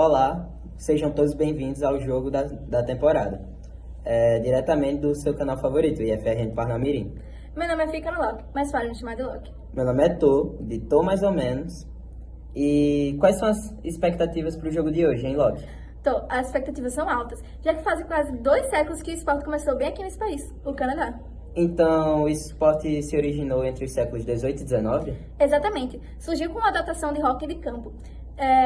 Olá, sejam todos bem-vindos ao jogo da temporada, diretamente do seu canal favorito, IFRN Parnamirim. Meu nome é Fica no Loki, mas pode me chamar de Loki. Meu nome é Tô, de Tô Mais ou Menos. E quais são as expectativas para o jogo de hoje, hein, Loki? Tô, as expectativas são altas, já que fazem quase 2 séculos que o esporte começou bem aqui nesse país, o Canadá. Então, o esporte se originou entre os séculos 18 e 19? Exatamente, surgiu com uma adaptação de hóquei de campo,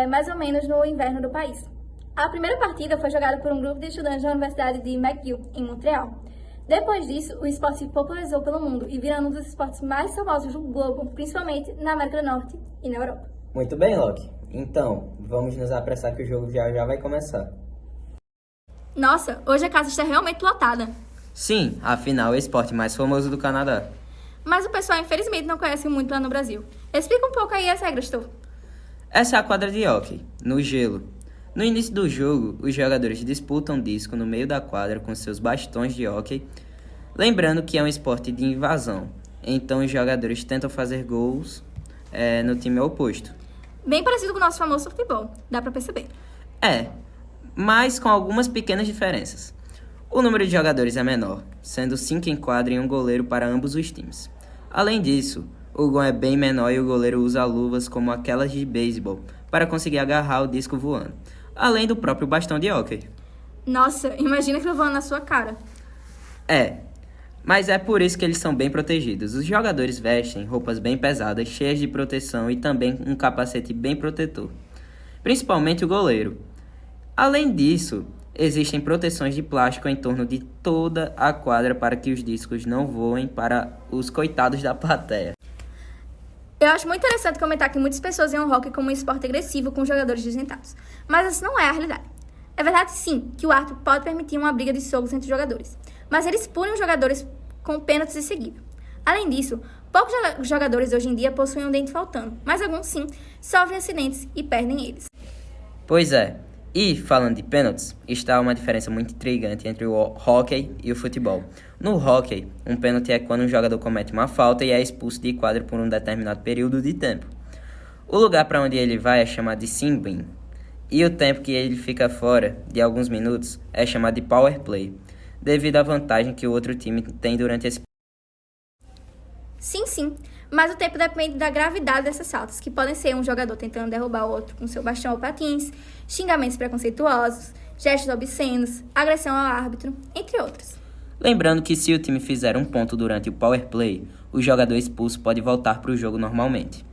mais ou menos no inverno do país. A primeira partida foi jogada por um grupo de estudantes da Universidade de McGill, em Montreal. Depois disso, o esporte se popularizou pelo mundo e virando um dos esportes mais famosos do globo, principalmente na América do Norte e na Europa. Muito bem, Loki. Então, vamos nos apressar que o jogo já vai começar. Nossa, hoje a casa está realmente lotada. Sim, afinal, é o esporte mais famoso do Canadá. Mas o pessoal infelizmente não conhece muito lá no Brasil. Explica um pouco aí as regras, Tô. Essa é a quadra de hóquei, no gelo. No início do jogo, os jogadores disputam disco no meio da quadra com seus bastões de hóquei, lembrando que é um esporte de invasão, então os jogadores tentam fazer gols no time oposto. Bem parecido com o nosso famoso futebol, dá pra perceber. Mas com algumas pequenas diferenças. O número de jogadores é menor, sendo 5 em quadra e um goleiro para ambos os times. Além disso, o gol é bem menor e o goleiro usa luvas como aquelas de beisebol para conseguir agarrar o disco voando, além do próprio bastão de hóquei. Nossa, imagina que voando na sua cara. Mas é por isso que eles são bem protegidos. Os jogadores vestem roupas bem pesadas, cheias de proteção e também um capacete bem protetor, principalmente o goleiro. Além disso, existem proteções de plástico em torno de toda a quadra para que os discos não voem para os coitados da plateia. Eu acho muito interessante comentar que muitas pessoas veem o hóquei como um esporte agressivo com jogadores desdentados, mas essa não é a realidade. É verdade sim que o árbitro pode permitir uma briga de socos entre os jogadores, mas eles punem os jogadores com pênaltis em seguida. Além disso, poucos jogadores hoje em dia possuem um dente faltando, mas alguns sim sofrem acidentes e perdem eles. Pois é. E, falando de pênaltis, está uma diferença muito intrigante entre o hóquei e o futebol. No hóquei, um pênalti é quando um jogador comete uma falta e é expulso de quadra por um determinado período de tempo. O lugar para onde ele vai é chamado de sin bin, e o tempo que ele fica fora, de alguns minutos, é chamado de power play, devido à vantagem que o outro time tem durante esse. Sim, mas o tempo depende da gravidade dessas faltas, que podem ser um jogador tentando derrubar o outro com seu bastão ou patins, xingamentos preconceituosos, gestos obscenos, agressão ao árbitro, entre outros. Lembrando que se o time fizer um ponto durante o power play, o jogador expulso pode voltar para o jogo normalmente.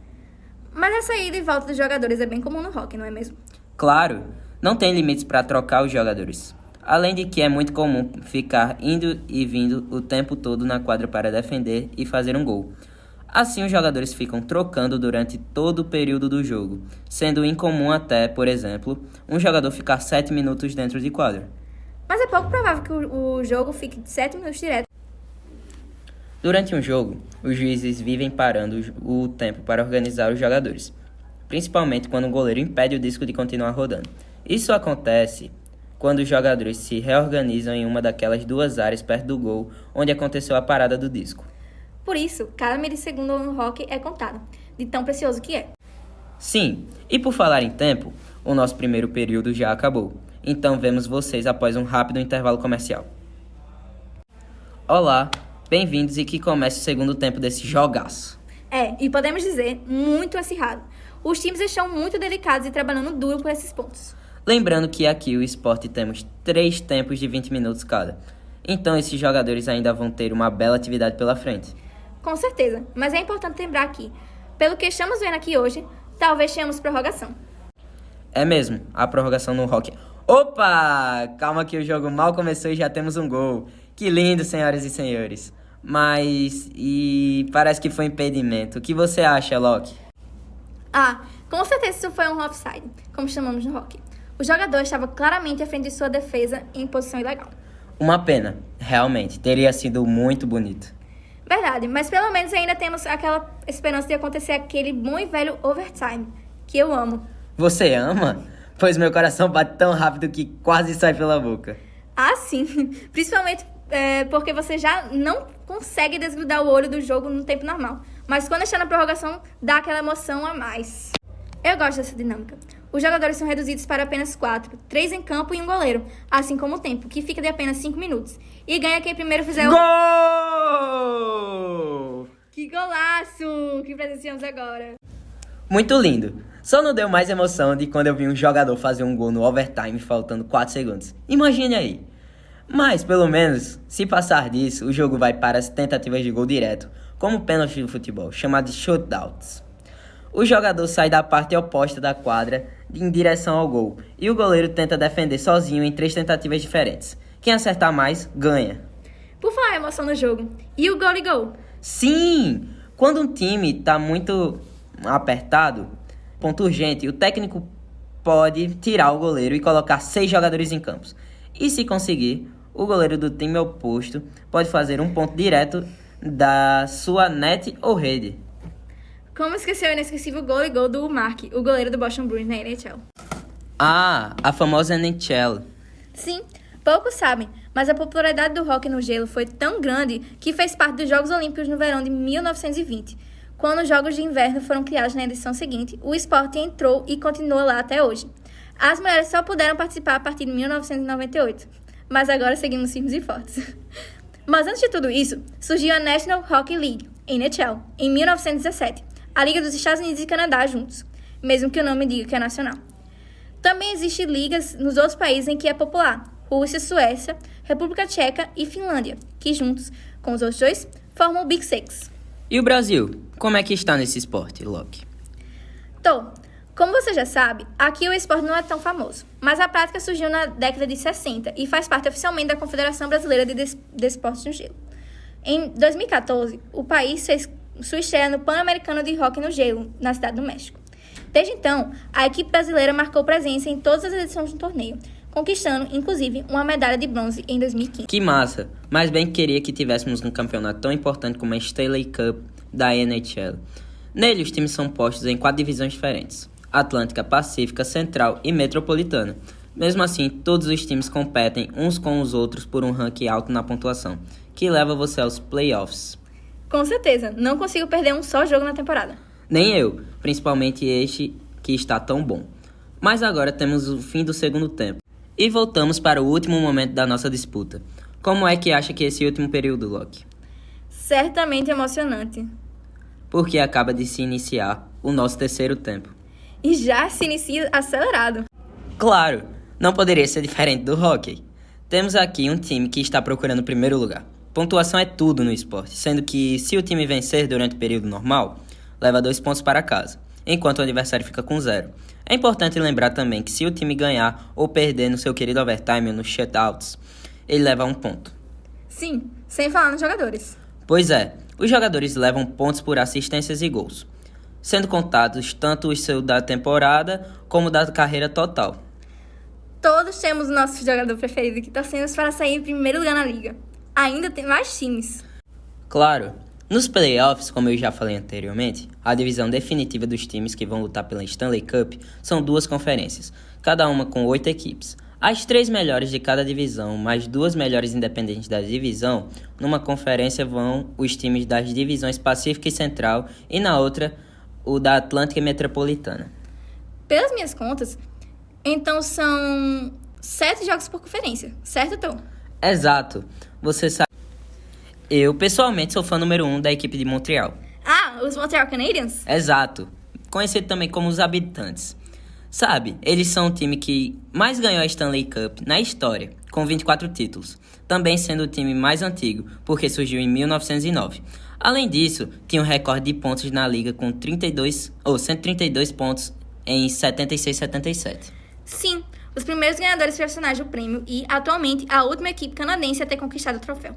Mas essa ida e volta dos jogadores é bem comum no hóquei, não é mesmo? Claro, não tem limites para trocar os jogadores. Além de que é muito comum ficar indo e vindo o tempo todo na quadra para defender e fazer um gol. Assim, os jogadores ficam trocando durante todo o período do jogo, sendo incomum até, por exemplo, um jogador ficar 7 minutos dentro de quadra. Mas é pouco provável que o jogo fique de 7 minutos direto. Durante um jogo, os juízes vivem parando o tempo para organizar os jogadores, principalmente quando o goleiro impede o disco de continuar rodando. Isso acontece quando os jogadores se reorganizam em uma daquelas 2 áreas perto do gol onde aconteceu a parada do disco. Por isso, cada milissegundo no hóquei é contado, de tão precioso que é. Sim, e por falar em tempo, o nosso primeiro período já acabou. Então vemos vocês após um rápido intervalo comercial. Olá, bem-vindos e que comece o segundo tempo desse jogaço. E podemos dizer, muito acirrado. Os times estão muito delicados e trabalhando duro por esses pontos. Lembrando que aqui o esporte temos 3 tempos de 20 minutos cada. Então esses jogadores ainda vão ter uma bela atividade pela frente. Com certeza, mas é importante lembrar que, pelo que estamos vendo aqui hoje, talvez tenhamos prorrogação. É mesmo, a prorrogação no hóquei. Opa! Calma que o jogo mal começou e já temos um gol. Que lindo, senhoras e senhores. Mas, parece que foi impedimento. O que você acha, Loki? Com certeza isso foi um offside, como chamamos no hóquei. O jogador estava claramente à frente de sua defesa em posição ilegal. Uma pena, realmente, teria sido muito bonito. Verdade, mas pelo menos ainda temos aquela esperança de acontecer aquele bom e velho overtime, que eu amo. Você ama? Pois meu coração bate tão rápido que quase sai pela boca. Sim. Principalmente porque você já não consegue desgrudar o olho do jogo no tempo normal. Mas quando está na prorrogação, dá aquela emoção a mais. Eu gosto dessa dinâmica. os jogadores são reduzidos para apenas 4, 3 em campo e um goleiro, assim como o tempo, que fica de apenas 5 minutos. E ganha quem primeiro fizer o... Gol! Que golaço que presenciamos agora! Muito lindo. Só não deu mais emoção de quando eu vi um jogador fazer um gol no overtime faltando 4 segundos. Imagine aí. Mas, pelo menos, se passar disso, o jogo vai para as tentativas de gol direto, como o pênalti do futebol, chamado de shootouts. O jogador sai da parte oposta da quadra em direção ao gol, e o goleiro tenta defender sozinho em 3 tentativas diferentes. Quem acertar mais, ganha. Por falar em emoção no jogo, e o goal e gol? Sim! Quando um time está muito apertado, ponto urgente, o técnico pode tirar o goleiro e colocar 6 jogadores em campo. E se conseguir, o goleiro do time oposto pode fazer um ponto direto da sua net ou rede. Como esquecer o inesquecível gol e gol do Mark, o goleiro do Boston Bruins na NHL? Ah, a famosa NHL. Sim, poucos sabem, mas a popularidade do hóquei no gelo foi tão grande que fez parte dos Jogos Olímpicos no verão de 1920. Quando os Jogos de Inverno foram criados na edição seguinte, o esporte entrou e continua lá até hoje. As mulheres só puderam participar a partir de 1998, mas agora seguimos firmes e fortes. Mas antes de tudo isso, surgiu a National Hockey League, NHL, em 1917, a Liga dos Estados Unidos e Canadá juntos, mesmo que o nome diga que é nacional. Também existem ligas nos outros países em que é popular, Rússia, Suécia, República Tcheca e Finlândia, que juntos, com os outros dois, formam o Big Six. E o Brasil? Como é que está nesse esporte, Loki? Como você já sabe, aqui o esporte não é tão famoso, mas a prática surgiu na década de 60 e faz parte oficialmente da Confederação Brasileira de Desportos no Gelo. Em 2014, o país fez sua estreia no Pan-Americano de Hóquei no Gelo, na Cidade do México. Desde então, a equipe brasileira marcou presença em todas as edições do torneio, conquistando, inclusive, uma medalha de bronze em 2015. Que massa! Mas bem queria que tivéssemos um campeonato tão importante como a Stanley Cup da NHL. Nele, os times são postos em 4 divisões diferentes: Atlântica, Pacífica, Central e Metropolitana. Mesmo assim, todos os times competem uns com os outros por um ranking alto na pontuação, que leva você aos playoffs. Com certeza, não consigo perder um só jogo na temporada. Nem eu, principalmente este que está tão bom. Mas agora temos o fim do segundo tempo. E voltamos para o último momento da nossa disputa. Como é que acha que esse último período, Loki? Certamente emocionante. Porque acaba de se iniciar o nosso terceiro tempo. E já se inicia acelerado. Claro, não poderia ser diferente do hóquei. Temos aqui um time que está procurando o primeiro lugar. Pontuação é tudo no esporte, sendo que se o time vencer durante o período normal, leva 2 pontos para casa, enquanto o adversário fica com 0. É importante lembrar também que se o time ganhar ou perder no seu querido overtime ou nos shutouts, ele leva 1 ponto. Sim, sem falar nos jogadores. Pois é, os jogadores levam pontos por assistências e gols, sendo contados tanto os seus da temporada como da carreira total. Todos temos o nosso jogador preferido que torcemos para sair em primeiro lugar na liga. Ainda tem mais times. Claro, nos playoffs, como eu já falei anteriormente, a divisão definitiva dos times que vão lutar pela Stanley Cup são 2 conferências, cada uma com 8 equipes. As 3 melhores de cada divisão, mais 2 melhores independentes da divisão, numa conferência vão os times das divisões Pacífica e Central, e na outra, o da Atlântica e Metropolitana. Pelas minhas contas, então são 7 jogos por conferência, certo, Tom? Exato, você sabe. Eu, pessoalmente, sou fã número 1 da equipe de Montreal. Ah, os Montreal Canadiens? Exato, conhecido também como os Habitantes. Sabe, eles são o time que mais ganhou a Stanley Cup na história, com 24 títulos, também sendo o time mais antigo, porque surgiu em 1909. Além disso, tinha um recorde de pontos na liga com 132 pontos em 76-77. Sim, os primeiros ganhadores profissionais do prêmio e, atualmente, a última equipe canadense a ter conquistado o troféu.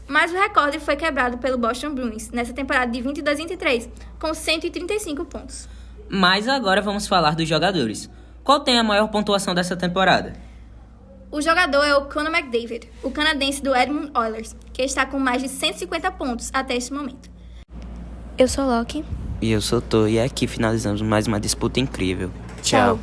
Mas o recorde foi quebrado pelo Boston Bruins nessa temporada de 22-23, com 135 pontos. Mas agora vamos falar dos jogadores. Qual tem a maior pontuação dessa temporada? O jogador é o Connor McDavid, o canadense do Edmonton Oilers, que está com mais de 150 pontos até este momento. Eu sou Loki. E eu sou Tô, e aqui finalizamos mais uma disputa incrível. Tchau.